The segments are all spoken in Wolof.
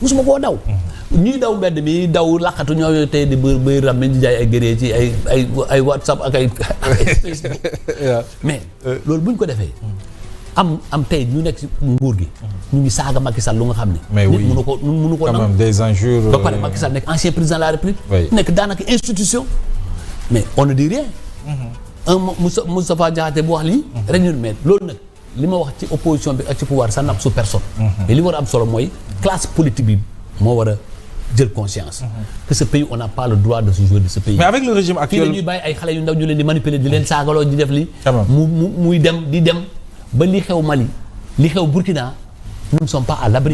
musuma koo daw. ñuy daw mbedd mi daw laqatu ñoo tey di bëy ram di jaay ay gëree ci ay WhatsApp ak ay Facebook. mais loolu bu ñu ko defee. am tey ñu nekk ci nguur gi. ñu ngi saaga Macky Sall lu nga xam ne. mais oui mënu ko quand même des injures. ba pare Macky Sall nekk ancien président de la République. nekk daanaka institution. mais on ne dit rien. Moustapha Diakhaté bu wax lii. rek ñu mais loolu nag li ma wax ci opposition bi ak ci pouvoir ça n'absout personne. mais li war a am solo mooy classe politique bi moo war a jël conscience. que ce pays on n'a pas le droit de se jouer de ce pays. mais avec le régime actuel fii la ñuy bàyyi ay xale yu ndaw ñu leen di manipuler di leen saagaloo di def lii. muy dem di dem ba li xew Mali li xew Burkina. nous ne sommes pas à l'abri.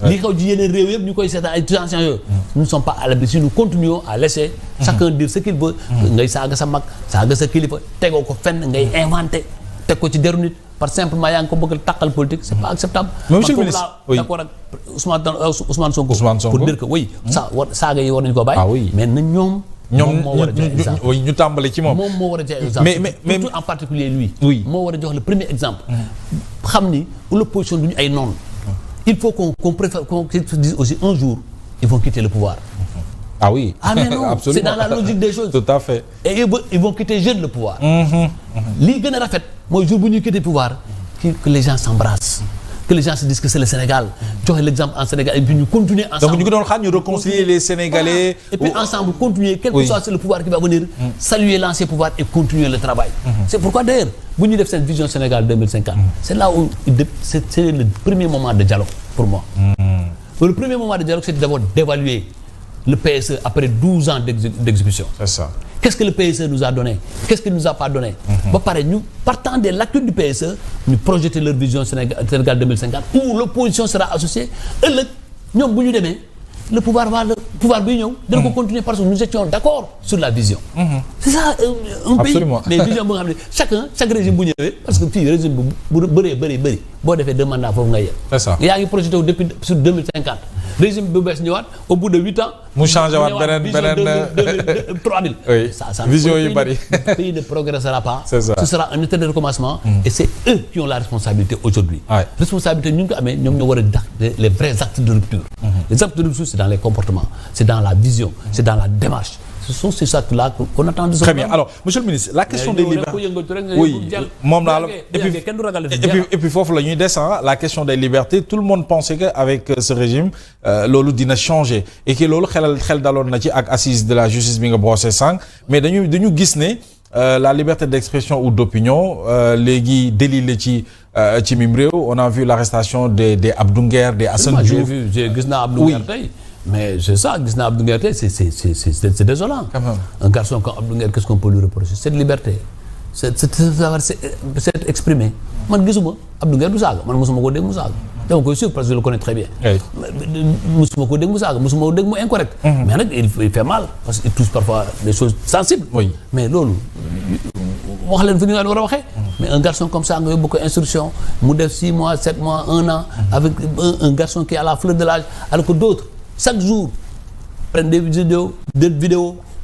li xew ci yeneen réew yëpp ñu koy seetaan ay tensions yooyu. nous ne sommes pas à l'abri si nous continuons à laisser. chacun dire ce qu'il veut. ngay saaga sa mag saaga sa kilifa tegoo ko fenn ngay inventer teg ko ci deru nit par simplement yaa ngi ko bëgg a taqal politique c'est pas acceptable. mais monsieur le ministre d'accord ak Ousmane Sonko. pour dire que oui. saaga yi war nañu ko bàyyi. ah oui mais na ñoom moo war a joxe exemple ñu tàmbale ci moom. moom moo war a joxe exemple. mais surtout en particulier lui. oui moo war a jox le premier exemple. xam ni l'opposition du ñu ay noonu. il faut qu'on préfère qu'on se dise aussi un jour ils vont quitter le pouvoir. ah oui mais non c'est dans la logique des choses. tout à fait. et ils vont quitter jeune le pouvoir. lii gën a rafet mooy jour bu ñuy quitter pouvoir que les gens s'embrassent. que les gens se disent que c'est le Sénégal. joxe l'exemple en Sénégal et puis ñu continuer ensemble. donc ñu ngi doon xaar ñu réconcilier les Sénégalais. et puis ensemble continuer quel que soit le pouvoir qui va venir. saluer l'ancien pouvoir et continuer le travail. c'est pourquoi d'ailleurs bu ñu def cette vision Sénégal 2050. c'est là où c'est le premier moment de dialogue pour moi. Le premier moment de dialogue c'est d'abord d'évaluer le PSE après 12 ans d'exécution. C'est ça. Qu'est-ce que le PSE nous a donné? Qu'est-ce qu'il nous a pas donné? Ba pare ñu partant des lacunes du PSE ñu projeter leur vision Sénégal 2050 où l'opposition sera associée ëllëg ñoom bu ñu demee le pouvoir bi ñëw dana ko continuer parce que nous étions d'accord sur la vision. C'est ça un pays. Absolument. mais vision bu nga xam ne chaque régime bu ñëwee parce que fii régime bu bëri boo defee 2 mandats foofu nga yem. C'est ça. yaa ngi projeté wu depuis sur 2050 régime bu bees ñëwaat au bout de 8 ans. mu changé waat beneen 3000. oui vision yu bari. Le pays ne progressera pas. C'est ça. Ce sera un état de recommencement. Et c'est eux qui ont la responsabilité aujourd'hui. Ouais. Responsabilité ñu ngi ko amee ñoom ñoo war a def les vrais actes de rupture. Les actes de rupture c'est dans les comportements, c'est dans la vision, c'est dans la démarche. Ce sont ces actes-là qu'on attend de ce Très bien. Alors, monsieur le ministre, la question des libertés. Oui, moom daal et puis foofu la ñuy descendre la question des libertés, tout le monde pensait que avec ce régime loolu dina changer et que loolu xel daloon na ci ak assise de la justice bi nga brossé sànq mais dañu gis ne la liberté d'expression ou d'opinion léegi délit la ci mim réew. On a vu l'arrestation des Abdou Nguer, des Assane Diouf. J'ai gis naa Abdou Nguer tey. Mais c'est ça, gis naa Abdou Nguer tey c'est désolant. Quand même. Un garçon comme Abdou Nguer, qu'est-ce qu'on peut lui reprocher? Cette liberté, c'est exprimé. Man gisuma Abdou Nguer du saaga, man mosuma ko dégg mu saaga. dama koy suivre parce que je le connais très bien. mosuma ko dégg mu saaga, mosuma ko dégg mu incorrect. Mais nag il fait mal parce qu'il touche parfois des choses sensibles. Oui. Mais loolu wax leen fi ñu war a waxee. Mais un garçon comme ça nga yóbbu ko instruction mu def 6 mois 7 mois 1 an. avec un garçon qui est à la fleur de l'âge alors que d'autres chaque jour prennent des vidéos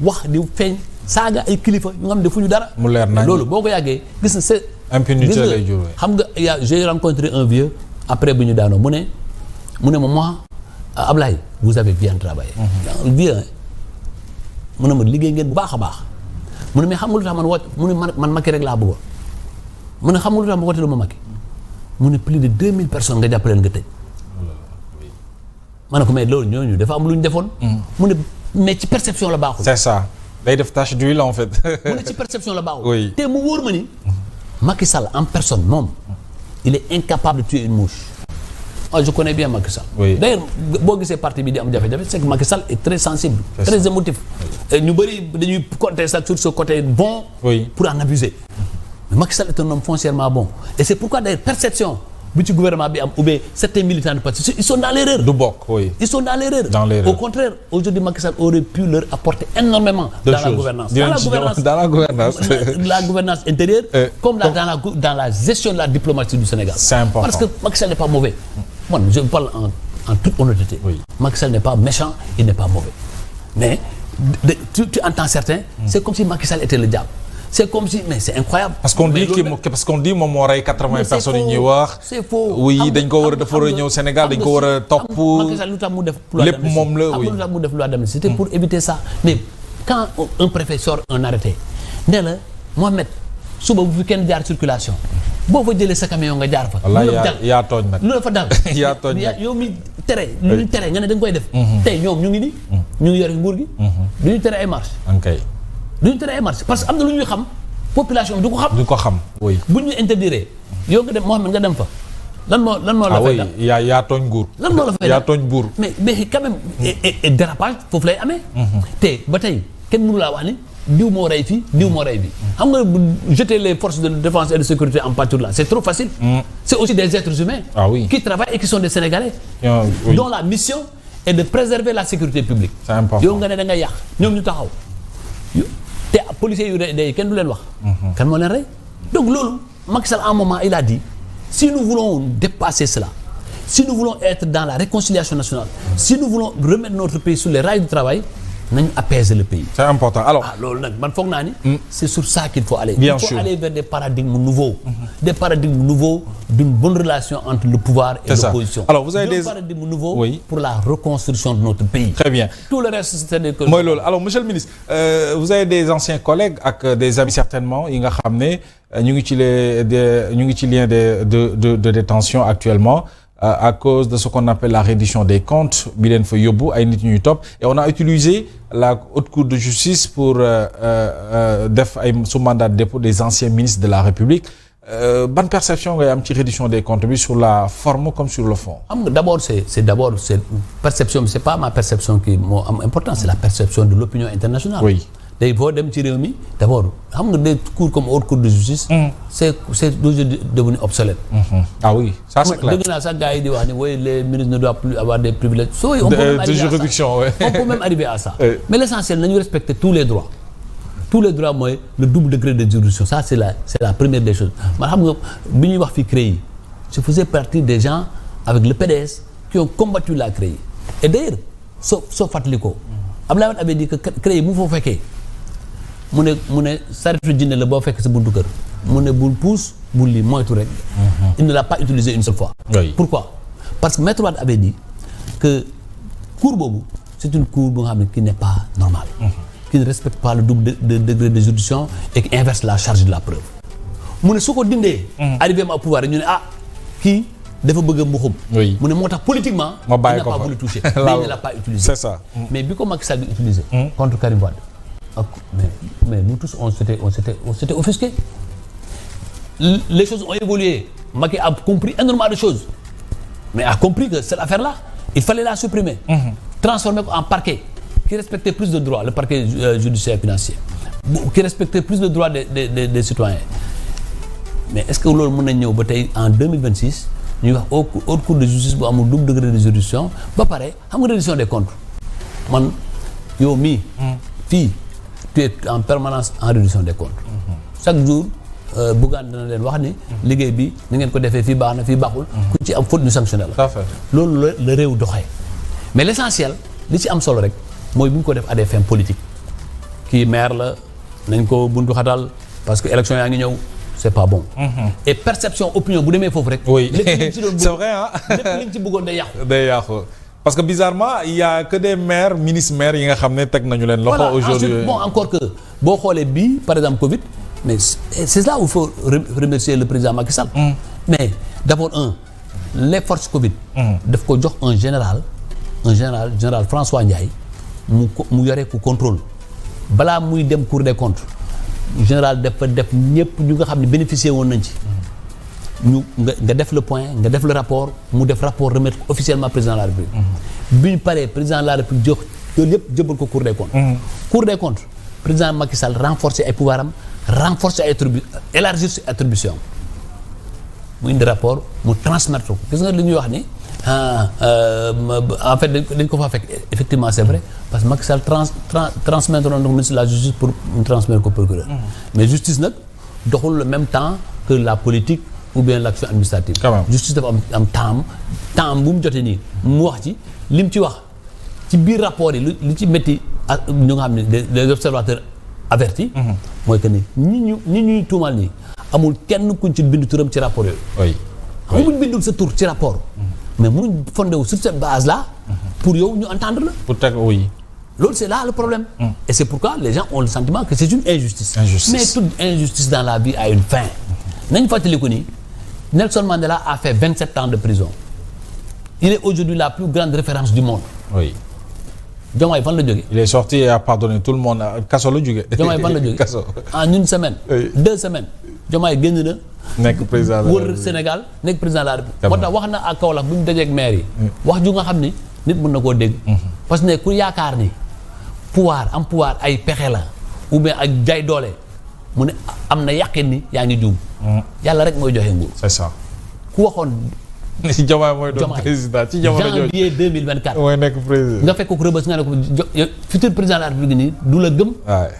wax di feeñ saaga ay kilifa ñu nga xam ne defuñu dara. mu leer nañ loolu boo ko yàggee gis na c'est impunité lay jur. xam nga j'ai rencontré un vieux après bu ñu daanoo mu ne ma moi Ablaye vous avez bien travaillé. vieux mu ne ma liggéey ngeen bu baax a baax mu ne mais xam nga lu tax man woote mu ne man Macky rek laa bëggoon mu ne xam nga lu tax ma woote lu ma Macky mu ne plus de 2000 personnes nga jàppaleen nga tëj. ma ne ko mais loolu ñooñu dafa am lu ñu defoon. mu ne mais ci perception la baaxul. C'est ça day def tache d'huile en fait. mu ne ci perception la baaxul. Oui. te mu wóor ma ni. Macky Sall en personne moom il est incapable de tuer une mouche. Moi je connais bien Macky Sall. Oui. D'ailleurs boo gisee parti bi di am jafe-jafe c'est que Macky Sall est très sensible. Très émotif. ñu bëri dañuy compter ça sur ce côté bon. Oui. Pour en abuser. Mais Macky Sall est un homme foncièrement bon et c'est pourquoi d'ailleurs perception. bu ci gouvernement bi am ou bien certains militants de parti ils sont dans l'erreur. du bokk oui. Ils sont dans l'erreur. Dans l'erreur. Au contraire aujourd'hui Macky Sall aurait pu leur apporter énormément de dans choses. la gouvernance. Dans la gouvernance. La gouvernance intérieure comme dans la gestion de la diplomatie du Sénégal. C'est important. Parce que Macky Sall n'est pas mauvais. Moi je parle en toute honnêteté. Oui. Macky Sall n'est pas méchant, il n'est pas mauvais. Mais tu entends certains, c'est comme si Macky Sall était le diable. c'est comme si mais c'est incroyable. parce qu'on dit moom moo rey 80 personnes yi ñuy wax. c'est faux oui dañ ko war a dafa war a ñëw Sénégal dañ ko war a topp. Macky Sall lu tax mu def loi d'amnistie lépp moom la oui lu tax mu def loi d'amnistie c'était pour éviter ça mais quand un préfet sort un arrêté ne la Mohamed suba bu fi kenn jaar circulation boo fa jëlee sa camion nga jaar fa. wallaahi yaa tooñ nag. lu la fa dal yaa tooñ nag yow mi tere lu ñu tere nga ne da nga koy def. tey ñoom ñu ngi nii. ñu ngi yore nguur gi. du ñu tere ay marche. du ñu tere ay marche parce que am na lu ñuy xam population bi du ko xam. du ko xam oui. bu ñu interdire yow nga dem Mohamed nga dem fa lan moo la fay dal. yaa tooñ nguur. lan moo la fay dal yaa tooñ buur. mais quand même et dérapage foofu lay amee. te ba tey kenn mënu laa wax ni diw moo rey fii diw moo rey bi xam nga jeter les forces de défense et de sécurité en pâture là c'est trop facile. C'est aussi des êtres humains. Qui travaillent et qui sont des Sénégalais. Dont la mission est de préserver la sécurité publique. C'est important yow nga ne da nga yàq ñoom ñu taxaw te policiers yu day kenn du leen wax. kan moo leen rey donc loolu Macky Sall à un moment il a dit si nous voulons dépasser cela si nous voulons être dans la réconciliation nationale si nous voulons remettre notre pays sur les rails du travail nañu apaiser le pays. C'est important alors. loolu nag man foog naa ni. c'est sur ça qu'il faut aller. Bien il faut sûr. aller vers des paradigmes nouveaux. Des paradigmes nouveaux d'une bonne relation entre le pouvoir et l'opposition. Alors vous avez des paradigmes nouveaux pour la reconstruction de notre pays. Très bien. Tout le reste c'est des. mooy loolu alors monsieur le ministre vous avez des anciens collègues ak des amis certainement yi nga xam ne ñu ngi ci lien de détention actuellement. À cause de ce qu'on appelle la reddition des comptes bi leen fa yóbbu ay nit ñuy topp et on a utilisé la haute cour de justice pour def ay sous mandat de dépôt des anciens ministres de la République ban perception ngay am ci reddition des comptes bi sur la forme comme sur le fond. xam nga d'abord c'est perception c'est pas ma perception qui moo am importance c'est la perception de l'opinion internationale. Oui. day boo dem ci réew mi d'abord xam nga des cours comme haute cour de justice. c'est devenu obsolète. Ah oui ça c'est clair. dégg naa sax gars yi di wax ni oui les ministres ne doivent plus avoir des privilèges. de juridiction ouais. On peut même arriver à ça. Mais l'essentiel nañu respecter tous les droits. Tous les droits mooy le double degré de juridiction ça c'est la première des choses man xam nga bi ñuy wax fi CREI je faisais partie des gens avec le PDS qui ont combattu la CREI et d'ailleurs soo fàttali ko Abdoulaye Wade avait dit que CREI bu foo fekkee mu ne saretu jinne la boo fekk sa buntu kër mu ne bul puus bul lii moytu rek. Il ne l'a pas utilisé une seule fois. Oui. Pourquoi? Parce que Maître Wade avait dit que cour boobu c'est une cour bu nga xam ne qui n'est pas normale. Qui ne respecte pas le double degré de juridiction et qui inverse la charge de la preuve. mu ne su ko dindee. arrivé au pouvoir ñu ne kii dafa bëgg a mbuxum. Oui. mu ne moo tax politiquement. ma bàyyi ko il n'a pas voulu toucher. Mais il ne l'a pas utilisé. C'est ça. Mais bi ko Macky Sall di utiliser. contre Karim Wade. Mais nous tous on s'était offusqués. Les choses ont évolué. Macky a compris énormément de choses. Mais a compris que cette affaire-là, il fallait la supprimer. Transformer en parquet qui respectait plus de droits, le parquet judiciaire et financier. Qui respectait plus de droits des citoyens. Mais est-ce que loolu mën na ñëw ba tey en 2026 ñuy wax haute cour de justice bu amul double degré de juridiction ba pare xam nga reddition des comptes man yow mii fii tu es en permanence en reddition des comptes chaque jour Bougane dana leen wax ni liggéey bi ni ngeen ko defee fii baax na fii baaxul ku ci am faute ñu sanctionné la loolu la réew doxee mais l'essentiel li ci am solo rek mooy bu ñu ko def à des fins politiques kii maire la nañ ko buntu xatal parce que élection yaa ngi ñëw c'est pas bon. Et perception opinion bu demee foofu rek. Oui c'est vrai ah. lépp liñ ci bëggoon day yàqu. day yàqu parce que bizarrement il y a que des maires ministres maires yi nga xam ne teg nañu leen loxo. aujourd'hui ensuite bon encore que boo xoolee bii par exemple Covid mais c'est là où il faut remercier le président Macky Sall. Mais d'abord les forces Covid. daf ko jox un général François Ndiaye mu yore ko contrôle balaa muy dem Cour des comptes. général dafa def ñëpp ñu nga xam ne bénéficier woon nañ ci nga def le point nga def le rapport mu def rapport remettre officiellement président de la République bi ñu paree président de la République jox loolu yëpp jëbal ko Cour des comptes Cour des comptes président Macky Sall renforcer ay pouvoir am renforcer ay élargir ses attributions mu indi rapport mu transmettre ko gis nga li ñuy wax ni en fait dañ ko fa fekk effectivement c'est vrai parce que Macky Sall transmettre na ministre de la justice pour mu transmettre ko procureur mais justice nag doxul le même temps que la politique ou bien l'action administrative. Justice dafa am temps bu mu jotee nii mu wax ci li mu ci wax ci biir rapport yi li ci métti ak ñu nga xam ne des observateurs averti. mooy que ni ñi ñuy tuumal nii amul kenn kuñ ci bindu turam ci rapport yooyu. oui xam nga bindul sa tur ci rapport. mais mënuñ fondé wu sur cette base là. pour yow ñu entendre la. pour teg oui. loolu c'est là le problème. et c'est pourquoi les gens ont le sentiment que c'est une injustice. mais toute injustice dans la vie a une fin. nañ fàttaliku ni Nelson Mandela a fait 27 ans de prison. il est aujourd'hui la plus grande référence du monde. oui. Diomaye fan la jógee. il est sorti et a pardonné tout le monde kaso la jógee. Diomaye fan la jógee kaso. en une semaine. 2 semaines. Diomaye génn na. nekk président wër Sénégal nekk président de la République. moo tax wax na ak Kaolack bu ñu dajeeg maire yi. wax ju nga xam ni nit mën na koo dégg. parce que ku yaakaar ni pouvoir ay pexe la ou bien ak jaay doole mu ne am na yàqin ni yaa ngi juum. yàlla rek mooy joxe nguur. c'est ça. ku waxoon. ci Diomaye mooy doon président ci jamono jooju janvier 2024. mooy nekk président. nga fekk ko rëbës nga ne ko futur président de la République nii du la gëm.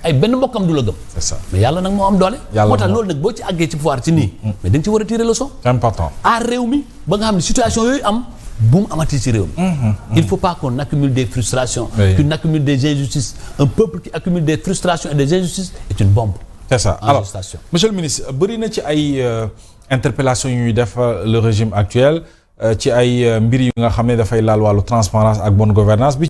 ay benn mbokkam du la gëm. c'est ça. mais yàlla nag moo am doole. moo tax loolu nag boo ci àggee ci pouvoir ci nii. mais da nga ci war a tirer leçon. c'est important. aar réew mi ba nga xam ne situation yooyu am bu mu amati ci réew mi. il faut pas qu'on accumule des frustrations. qu'on accumule des injustices. un peuple qui accumule des frustrations et des injustices est une bombe. c'est ça. Alors monsieur le ministre bëri na ci ay interpellations yu ñuy def le régime actuel ci ay mbir yu nga xam ne dafay laal wàllu transparence ak bonne gouvernance bi